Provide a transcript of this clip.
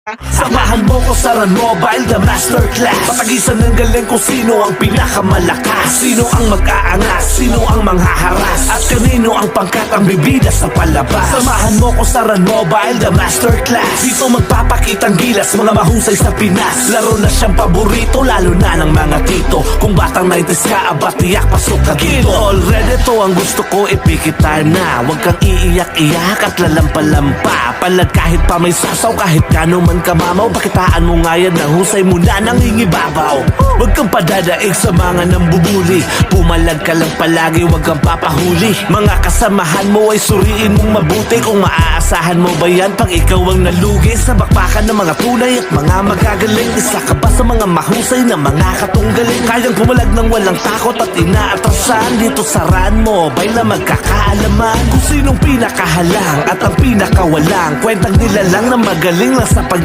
Samahan mo ko sa Run Mobile, the masterclass. Patagisan ng galing kung sino ang pinakamalakas, sino ang mag-aangas, sino ang manghaharas, at kanino ang pangkat ang bibida sa palabas. Samahan mo ko sa Run Mobile, the masterclass. Dito magpapakitang gilas, mga mahusay sa Pinas. Laro na siyang paborito, lalo na ng mga tito. Kung batang 90s ka, aba tiyak pasok ka dito. Already to ang gusto ko, ipikit time na. Huwag kang iiyak-iyak at lalampa-lampa. Palad kahit pa may sasaw, kahit kano man kamamaw. Pakitaan mo nga yan, nahusay mo na nangingibabaw. Huwag kang padadaig sa mga nambubuli. Pumalag ka lang palagi, huwag kang papahuli. Mga kasamahan mo ay suriin mong mabuti. Kung maaasahan mo ba yan pag ikaw ang nalugi sa bakbakan ng mga tunay at mga magagaling. Isa ka ba sa mga mahusay na mga katunggaling? Kayang pumalag ng walang takot at inaatrasan. Dito sa Run Mobile na magkakaalaman kung sinong pinakahalang at ang pinakawalang. Kwentang nila lang na magaling lang sa pag